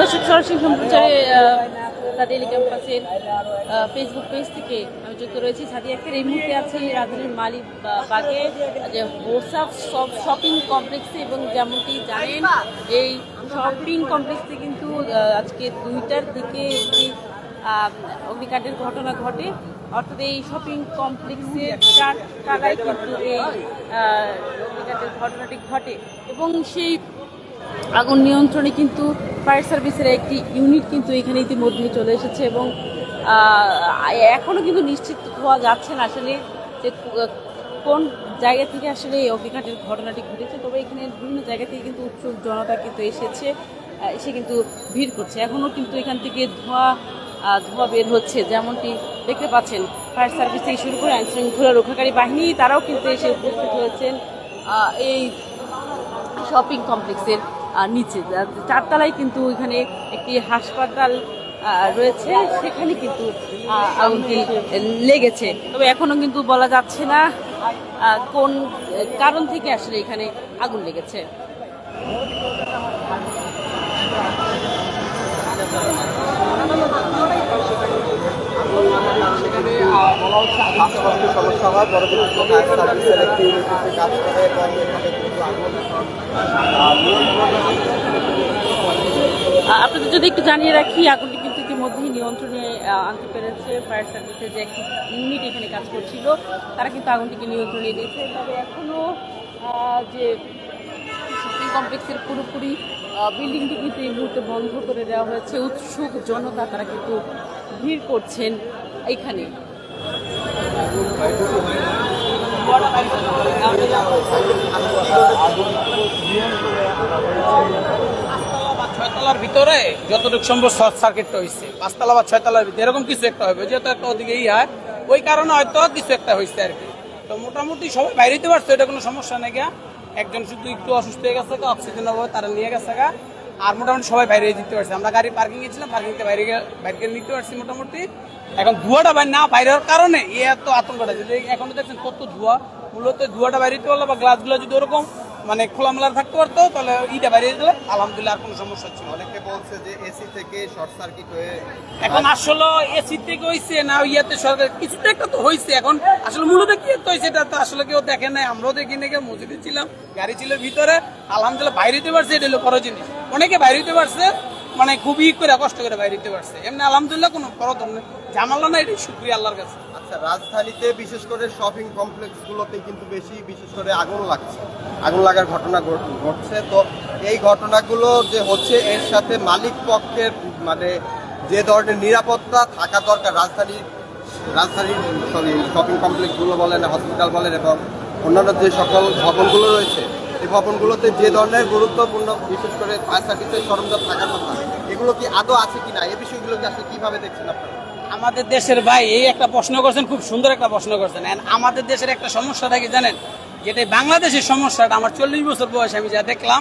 দর্শক, সরাসরি সম্প্রচারে ডেইলি ক্যাম্পাসের ফেসবুক পেজ থেকে আমি যুক্ত রয়েছি। সাথী আক্তার এই মুহূর্তে আছে রাজধানীর মালিবাগে যে হোসাফ শপিং কমপ্লেক্সে, এবং যেমনটি জানেন এই শপিং কমপ্লেক্সে কিন্তু আজকে 2টার দিকে একটি অগ্নিকাণ্ডের ঘটনা ঘটে। অর্থাৎ এই শপিং কমপ্লেক্সের 4 টাকায় কিন্তু এই অগ্নিকাণ্ডের ঘটনাটি ঘটে, এবং সেই আগুন নিয়ন্ত্রণে কিন্তু ফায়ার সার্ভিসের একটি ইউনিট কিন্তু এখানে ইতিমধ্যে চলে এসেছে, এবং এখনও কিন্তু নিশ্চিত হওয়া যাচ্ছে না আসলে যে কোন জায়গা থেকে আসলে এই অগ্নিকাণ্ডের ঘটনাটি ঘটেছে। তবে এখানে বিভিন্ন জায়গা থেকে কিন্তু উৎসুক জনতা কিন্তু এসে কিন্তু ভিড় করছে। এখনও কিন্তু এখান থেকে ধোঁয়া বের হচ্ছে, যেমনটি দেখতে পাচ্ছেন। ফায়ার সার্ভিস থেকে শুরু করে আইন শৃঙ্খলা রক্ষাকারী বাহিনী তারাও কিন্তু এসে উপস্থিত হয়েছেন এই শপিং কমপ্লেক্সের নিচে। 4 তলায় কিন্তু এখানে একটি হাসপাতাল রয়েছে, সেখানে কিন্তু আগুনটি লেগেছে। তবে এখনো কিন্তু বলা যাচ্ছে না কোন কারণ থেকে আসলে এখানে আগুন লেগেছে। সমস্যা হয় সার্ভিসের একটি কাজ করে, এবং আপনাদের যদি একটু জানিয়ে রাখি, আগুনটি কিন্তু ইতিমধ্যেই নিয়ন্ত্রণে আনতে পেরেছে ফায়ার সার্ভিসের যে একটি ইউনিট এখানে কাজ করছিল, তারা কিন্তু আগুনটিকে নিয়ন্ত্রণে এনেছে। তবে এখনও যে শপিং কমপ্লেক্সের পুরোপুরি বিল্ডিংটি কিন্তু এই মুহূর্তে বন্ধ করে দেওয়া হয়েছে। উৎসুক জনতা তারা কিন্তু ভিড় করছেন এখানে। ছয়তলার ভিতরে যতটুকু সম্ভব শর্ট সার্কিটটা হয়েছে, 5 তলা বা 6 তলার ভিতরে এরকম কিছু একটা হবে, যেহেতু একটা ওদিকে হয়, ওই কারণে হয়তো কিছু একটা হয়েছে আর কি। তো মোটামুটি সবাই বাইরে দিতে পারছে, এটা কোনো সমস্যা নেই। একজন শুধু একটু অসুস্থ হয়ে গেছে, অক্সিজেন অভাবে তারা নিয়ে গেছে, আর মোটামুটি সবাই বাইরে দিতে পারছে। আমরা গাড়ি পার্কিং গেছিলাম, পার্কিংতে বাইরে নিতে পারছি মোটামুটি। এখন ধোঁয়াটা বাইরে হওয়ার কারণে এত আতঙ্কটা, এখনো দেখছেন কত ধোঁয়া। মূলত ধোঁয়াটা বাইরে দিতে পারলো বা গ্লাসগুলো যদি ওরকম মানে খোলামেলা থাকতে পারতো, তাহলে ইটা বাইরে দিলে আলহামদুলিল্লাহ আর কোনো সমস্যা ছিল। অনেকে বলছে যে এসি থেকে শর্ট সার্কিট হয়ে, এখন আসলে এসি থেকে হয়েছে না ইয়াতে সরকার কিছুটা একটা তো হয়েছে। এখন আসলে মূলত কি হয়েছে এটা তো আসলে কেউ দেখে নাই, আমরাও দেখি না। মসজিদে ছিলাম, গাড়ি ছিল ভিতরে, আলহামদুলিল্লাহ বাইরে দিতে পারছে, এটা হলো বড় জিনিস। অনেকে বাইরে দিতে পারছে, মানে খুবই করে কষ্ট করে বাইরে দিতে পারছে। এমনি আলহামদুলিল্লাহ কোনো বড় ধরনের ঝামেলা না, এটাই শুকরিয়া আল্লাহর কাছে। আচ্ছা, রাজধানীতে বিশেষ করে শপিং কমপ্লেক্স গুলোতে কিন্তু বিশেষ করে আগুন লাগার ঘটনা ঘটছে। তো এই ঘটনাগুলো যে হচ্ছে, এর সাথে মালিক পক্ষের মানে যে ধরনের নিরাপত্তা থাকা দরকার রাজধানীর শপিং কমপ্লেক্সগুলো বলেন, হসপিটাল বলেন, এবং অন্যান্য যে সকল ভবনগুলো রয়েছে, এই ভবনগুলোতে যে ধরনের গুরুত্বপূর্ণ বিশেষ করে ফায়ার সার্ভিসের সরঞ্জাম থাকার কথা, এগুলো কি আদৌ আছে কিনা, এই বিষয়গুলোকে আসলে কিভাবে দেখছেন আপনারা? আমাদের দেশের ভাই এই একটা প্রশ্ন করছেন, খুব সুন্দর একটা প্রশ্ন করছেন। আমাদের দেশের একটা সমস্যাটা কি জানেন? যেটা বাংলাদেশের সমস্যাটা, আমার 40 বছর বয়স, আমি যা দেখলাম,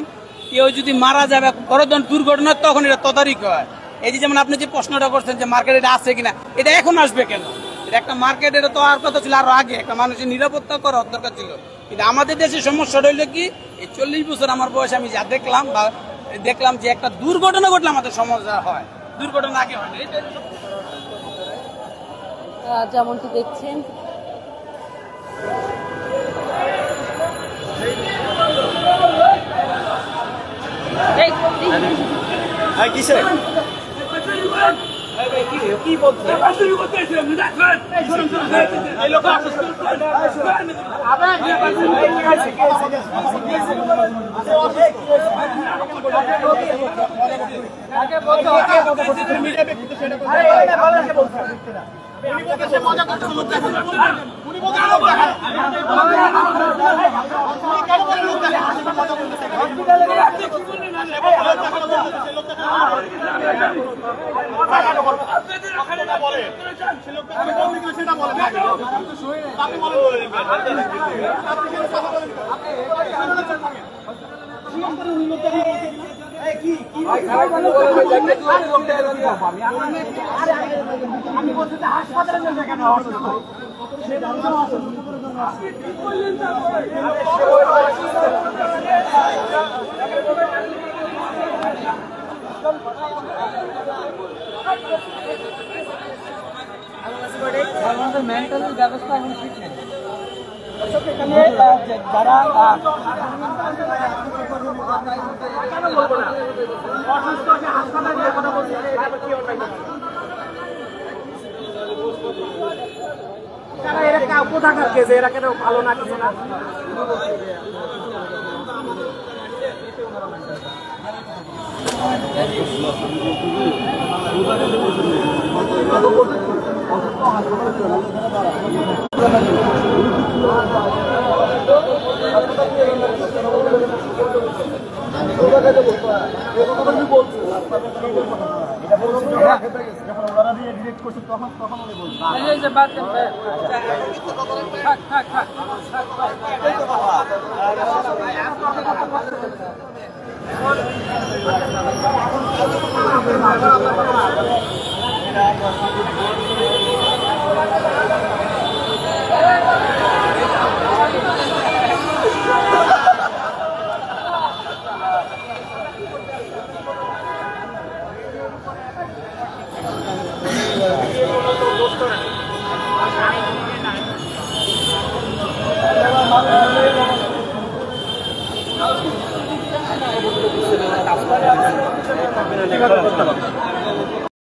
কেউ যদি মারা যাবে বড় দুর্ঘটনা, তখন এটা তদারকি হয়। এই যে যেমন আপনি যে প্রশ্নটা করছেন যে মার্কেট এটা আছে কিনা, এটা এখন আসবে কেন? এটা একটা মার্কেট, এটা তো আর কথা ছিল আরো আগে, একটা মানুষের নিরাপত্তা করার দরকার ছিল। কিন্তু আমাদের দেশের সমস্যাটা হইলো কি, এই 40 বছর আমার বয়স আমি যা দেখলাম যে একটা দুর্ঘটনা ঘটলে আমাদের সমস্যা হয়, দুর্ঘটনা আগে হয় না। যেমনটি দেখছেন, কিসে কি বলছে? আমি বলছি যে হাসপাতালে কেন সেটা তাদের মেন্টাল ব্যবস্থা এখন ঠিক নেই। এখানে যারা কেন বলবো না অসুস্থ হাসপাতালে কথা বলছে কি অন্যায় এরা কোথাকার কেছে এরা কেন ভালো না কিছু না কিভাবে করতে হবে